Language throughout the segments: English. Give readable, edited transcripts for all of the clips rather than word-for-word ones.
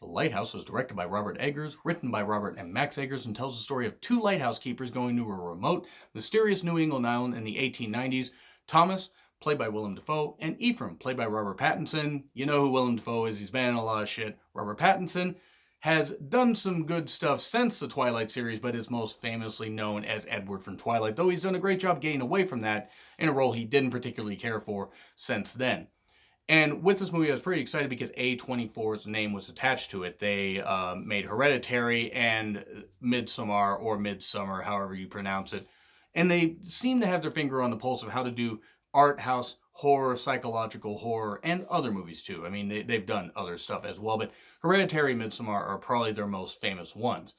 The Lighthouse was directed by Robert Eggers, written by Robert and Max Eggers, and tells the story of two lighthouse keepers going to a remote, mysterious New England island in the 1890s. Thomas, played by Willem Dafoe, and Ephraim, played by Robert Pattinson. You know who Willem Dafoe is. He's been in a lot of shit. Robert Pattinson has done some good stuff since the Twilight series, but is most famously known as Edward from Twilight, though he's done a great job getting away from that in a role he didn't particularly care for since then. And with this movie, I was pretty excited because A24's name was attached to it. They made Hereditary and Midsommar, or Midsummer, however you pronounce it. And they seem to have their finger on the pulse of how to do art house horror, psychological horror, and other movies too. I mean, they've done other stuff as well, but Hereditary and Midsommar are probably their most famous ones.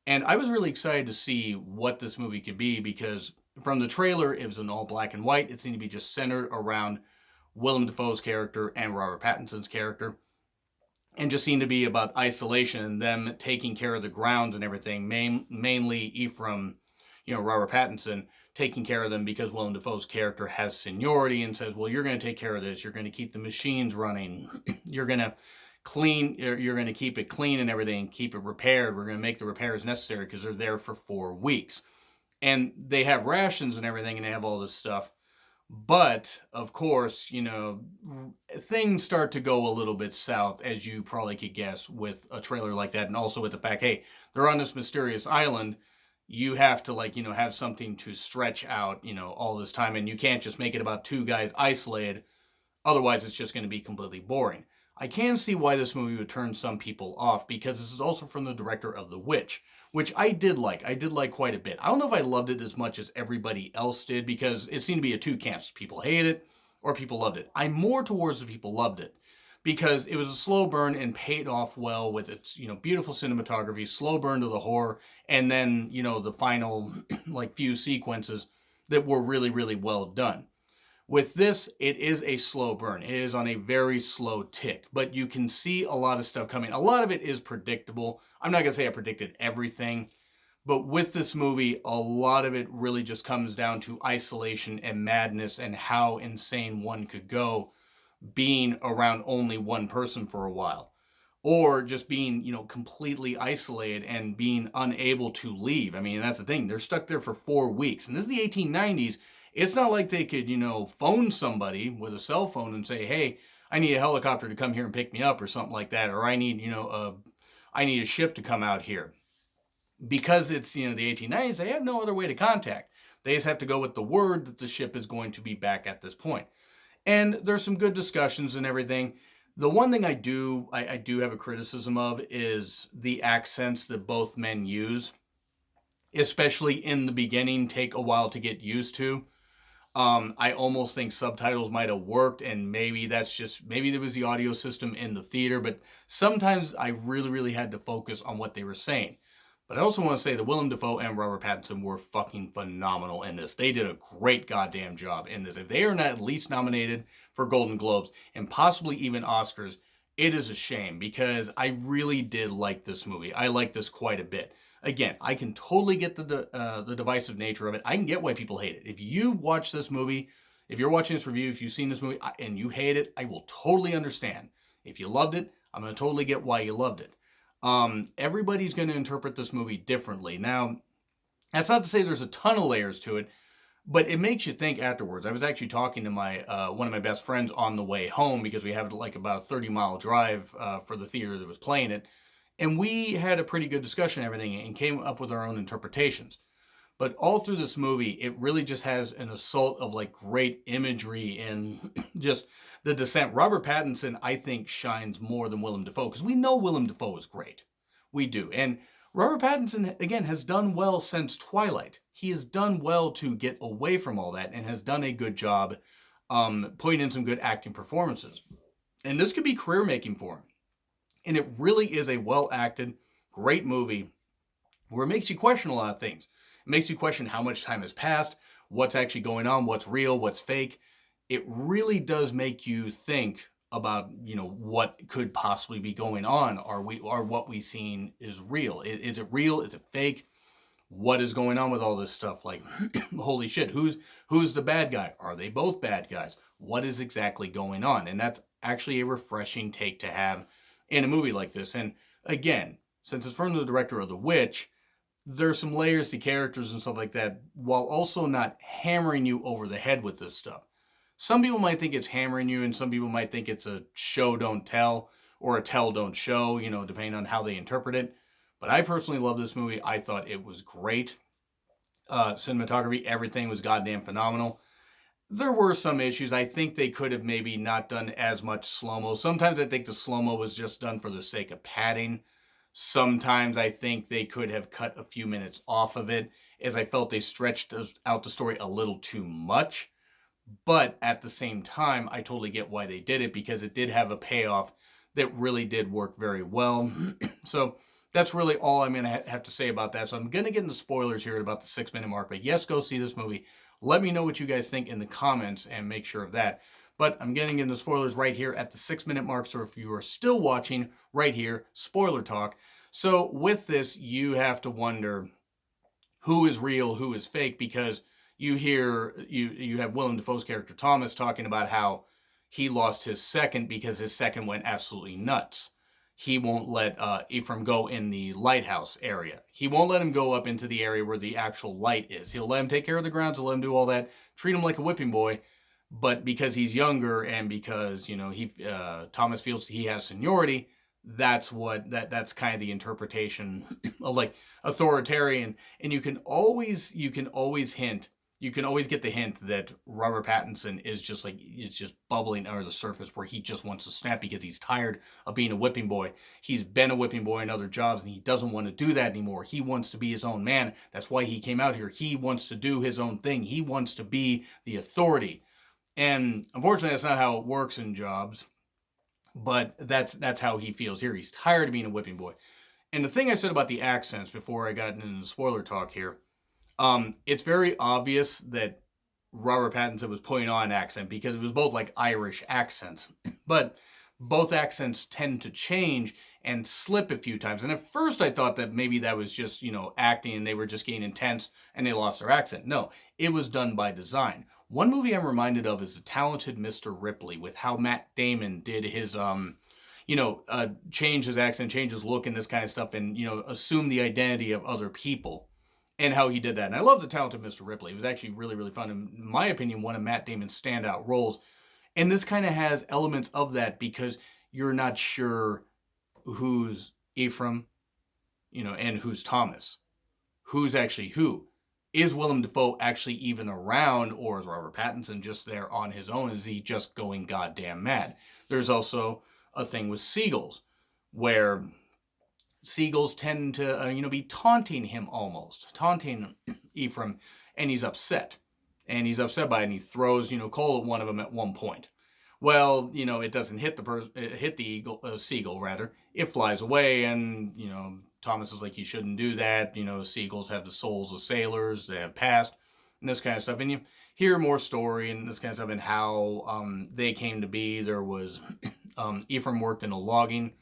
And I was really excited to see what this movie could be because from the trailer, it was in all black and white. It seemed to be just centered around Willem Dafoe's character and Robert Pattinson's character, and just seemed to be about isolation and them taking care of the grounds and everything, mainly Ephraim, Robert Pattinson, taking care of them because Willem Dafoe's character has seniority and says, well, you're going to take care of this. You're going to keep the machines running. You're going to you're going to keep it clean and everything, keep it repaired. We're going to make the repairs necessary because they're there for 4 weeks. And they have rations and everything, and they have all this stuff. But, of course, things start to go a little bit south, as you probably could guess, with a trailer like that. And also with the fact, hey, they're on this mysterious island. You have to, have something to stretch out, all this time. And you can't just make it about two guys isolated. Otherwise, it's just going to be completely boring. I can see why this movie would turn some people off, because this is also from the director of The Witch, which I did like. I did like quite a bit. I don't know if I loved it as much as everybody else did, because it seemed to be a two camps. People hated it, or people loved it. I'm more towards the people loved it, because it was a slow burn and paid off well with its, beautiful cinematography, slow burn to the horror, and then, the final, few sequences that were really, really well done. With this, it is a slow burn. It is on a very slow tick, but you can see a lot of stuff coming. A lot of it is predictable. I'm not going to say I predicted everything, but with this movie, a lot of it really just comes down to isolation and madness and how insane one could go being around only one person for a while. Or just being, completely isolated and being unable to leave. I mean, that's the thing. They're stuck there for 4 weeks. And this is the 1890s. It's not like they could, phone somebody with a cell phone and say, hey, I need a helicopter to come here and pick me up or something like that. Or I need, I need a ship to come out here. Because it's, the 1890s, they have no other way to contact. They just have to go with the word that the ship is going to be back at this point. And there's some good discussions and everything. The one thing I do have a criticism of is the accents that both men use, especially in the beginning, take a while to get used to. I almost think subtitles might have worked, and maybe there was the audio system in the theater, but sometimes I really, really had to focus on what they were saying. But I also want to say that Willem Dafoe and Robert Pattinson were fucking phenomenal in this. They did a great goddamn job in this. If they are not at least nominated for Golden Globes and possibly even Oscars, it is a shame, because I really did like this movie. I like this quite a bit. Again, I can totally get the divisive nature of it. I can get why people hate it. If you watch this movie, if you're watching this review, if you've seen this movie and you hate it, I will totally understand. If you loved it, I'm going to totally get why you loved it. Everybody's going to interpret this movie differently. Now, that's not to say there's a ton of layers to it, but it makes you think afterwards. I was actually talking to my one of my best friends on the way home, because we have about a 30-mile drive for the theater that was playing it. And we had a pretty good discussion and everything and came up with our own interpretations. But all through this movie, it really just has an assault of great imagery and just the descent. Robert Pattinson, I think, shines more than Willem Dafoe, because we know Willem Dafoe is great. We do. And Robert Pattinson, again, has done well since Twilight. He has done well to get away from all that and has done a good job putting in some good acting performances. And this could be career-making for him. And it really is a well-acted, great movie where it makes you question a lot of things. It makes you question how much time has passed, what's actually going on, what's real, what's fake. It really does make you think about, what could possibly be going on. Are what we've seen is real? Is it real? Is it fake? What is going on with all this stuff? Holy shit, who's the bad guy? Are they both bad guys? What is exactly going on? And that's actually a refreshing take to have in a movie like this. And again, since it's from the director of The Witch, there's some layers to characters and stuff like that, while also not hammering you over the head with this stuff. Some people might think it's hammering you, and some people might think it's a show don't tell, or a tell don't show, depending on how they interpret it. But I personally love this movie. I thought it was great. Cinematography, everything was goddamn phenomenal. There were some issues. I think they could have maybe not done as much slow-mo. Sometimes I think the slow-mo was just done for the sake of padding. Sometimes I think they could have cut a few minutes off of it, as I felt they stretched out the story a little too much. But at the same time, I totally get why they did it, because it did have a payoff that really did work very well. So that's really all I'm going to have to say about that. So I'm going to get into spoilers here at about the 6-minute mark. But yes, go see this movie. Let me know what you guys think in the comments and make sure of that. But I'm getting into spoilers right here at the 6-minute mark. So if you are still watching right here, spoiler talk. So with this, you have to wonder who is real, who is fake, because you have Willem Dafoe's character Thomas talking about how he lost his second because his second went absolutely nuts. He won't let Ephraim go in the lighthouse area. He won't let him go up into the area where the actual light is. He'll let him take care of the grounds, he'll let him do all that, treat him like a whipping boy. But because he's younger and because Thomas feels he has seniority, that's kind of the interpretation of like authoritarian. And you can always get the hint that Robert Pattinson is just bubbling under the surface, where he just wants to snap because he's tired of being a whipping boy. He's been a whipping boy in other jobs, and he doesn't want to do that anymore. He wants to be his own man. That's why he came out here. He wants to do his own thing. He wants to be the authority. And unfortunately, that's not how it works in jobs, but that's how he feels here. He's tired of being a whipping boy. And the thing I said about the accents before I got into the spoiler talk here, it's very obvious that Robert Pattinson was putting on an accent, because it was both like Irish accents, but both accents tend to change and slip a few times. And at first I thought that maybe that was just, acting and they were just getting intense and they lost their accent. No, it was done by design. One movie I'm reminded of is The Talented Mr. Ripley, with how Matt Damon did his, change his accent, change his look and this kind of stuff, and, assume the identity of other people, and how he did that. And I love The Talented Mr. Ripley. It was actually really, really fun. In my opinion, one of Matt Damon's standout roles. And this kind of has elements of that, because you're not sure who's Ephraim, and who's Thomas. Who's actually who? Is Willem Dafoe actually even around, or is Robert Pattinson just there on his own? Is he just going goddamn mad? There's also a thing with seagulls, where seagulls tend to, be taunting him almost, taunting Ephraim, and he's upset. And he's upset by it, and he throws, coal at one of them at one point. Well, it doesn't hit the seagull, rather. It flies away, and, Thomas is like, you shouldn't do that. Seagulls have the souls of sailors, they have past, and this kind of stuff. And you hear more story and this kind of stuff, and how they came to be. There was, Ephraim worked in a logging,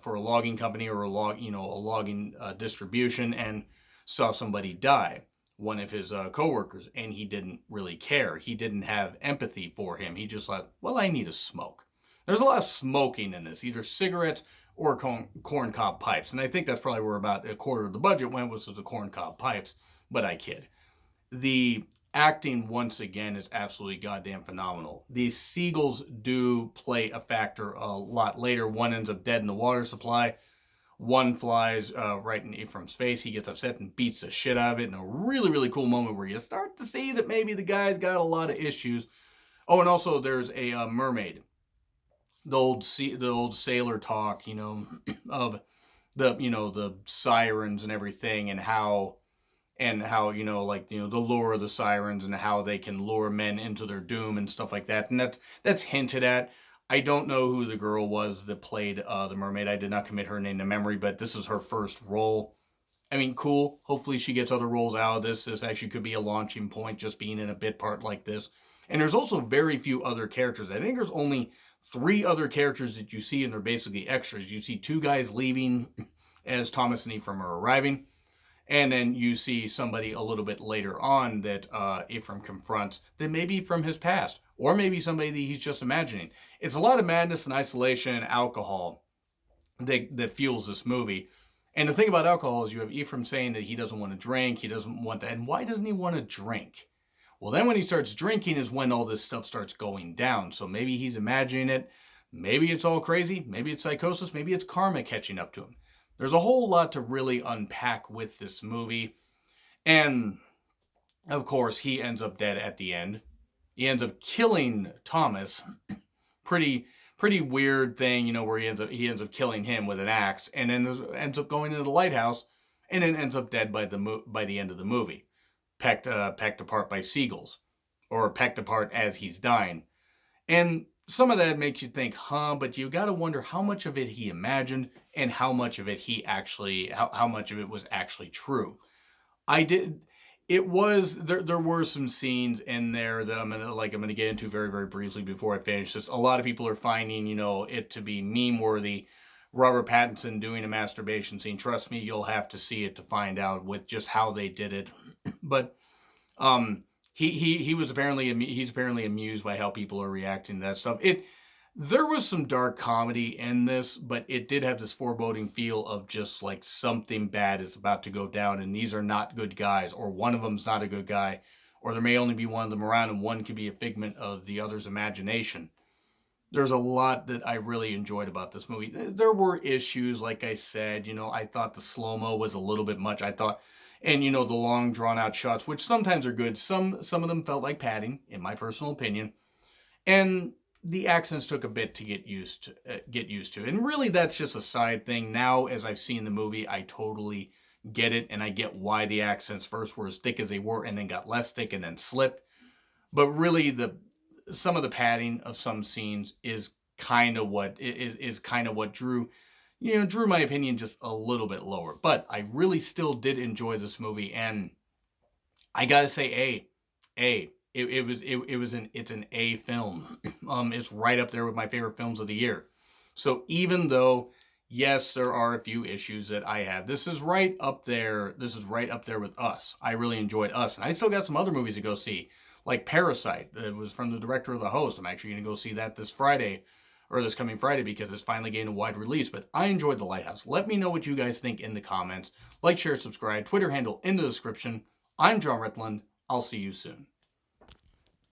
for a logging company, or a logging distribution, and saw somebody die, one of his coworkers, and he didn't really care. He didn't have empathy for him. He just thought, well, I need a smoke. There's a lot of smoking in this, either cigarettes or corncob pipes. And I think that's probably where about a quarter of the budget went, was to the corncob pipes. But I kid. The acting, once again, is absolutely goddamn phenomenal. These seagulls do play a factor a lot later. One ends up dead in the water supply. One flies right in Ephraim's face. He gets upset and beats the shit out of it in a really, really cool moment, where you start to see that maybe the guy's got a lot of issues. Oh, and also there's a mermaid. The old sailor talk, of the sirens and everything, and how the lure of the sirens, and how they can lure men into their doom and stuff like that. And that's hinted at. I don't know who the girl was that played the mermaid. I did not commit her name to memory, but this is her first role. I mean, cool. Hopefully she gets other roles out of this. This actually could be a launching point, just being in a bit part like this. And there's also very few other characters. I think there's only 3 other characters that you see, and they're basically extras. You see 2 guys leaving as Thomas and Ephraim are arriving. And then you see somebody a little bit later on that Ephraim confronts that may be from his past, or maybe somebody that he's just imagining. It's a lot of madness and isolation and alcohol that fuels this movie. And the thing about alcohol is you have Ephraim saying that he doesn't want to drink, he doesn't want that. And why doesn't he want to drink? Well, then when he starts drinking is when all this stuff starts going down. So maybe he's imagining it. Maybe it's all crazy. Maybe it's psychosis. Maybe it's karma catching up to him. There's a whole lot to really unpack with this movie. And, of course, he ends up dead at the end. He ends up killing Thomas. Pretty weird thing, you know, where he ends up killing him with an axe, and then ends up going into the lighthouse, and then ends up dead by the end of the movie, pecked apart by seagulls, or pecked apart as he's dying. And some of that makes you think, but you got to wonder how much of it he imagined and how much of it how much of it was actually true. There were some scenes in there that I'm gonna get into very, very briefly before I finish this. A lot of people are finding, you know, it to be meme worthy. Robert Pattinson doing a masturbation scene. Trust me, you'll have to see it to find out with just how they did it. But he's apparently amused by how people are reacting to that stuff. There was some dark comedy in this, but it did have this foreboding feel of just like something bad is about to go down, and these are not good guys, or one of them's not a good guy, or there may only be one of them around, and one could be a figment of the other's imagination. There's a lot that I really enjoyed about this movie. There were issues, like I said, you know, I thought the slow-mo was a little bit much. And you know, the long drawn-out shots, which sometimes are good. Some of them felt like padding, in my personal opinion. And the accents took a bit to get used to. And really, that's just a side thing. Now, as I've seen the movie, I totally get it, and I get why the accents first were as thick as they were, and then got less thick and then slipped. But really, some of the padding of some scenes is kind of what drew my opinion just a little bit lower. But I really still did enjoy this movie, and I gotta say, it's an A film. It's right up there with my favorite films of the year. So even though, yes, there are a few issues that I have, this is right up there. This is right up there with Us. I really enjoyed Us, and I still got some other movies to go see, like Parasite. It was from the director of The Host. I'm actually going to go see that this coming Friday, because it's finally getting a wide release. But I enjoyed The Lighthouse. Let me know what you guys think in the comments. Like, share, subscribe. Twitter handle in the description. I'm John Ritland. I'll see you soon.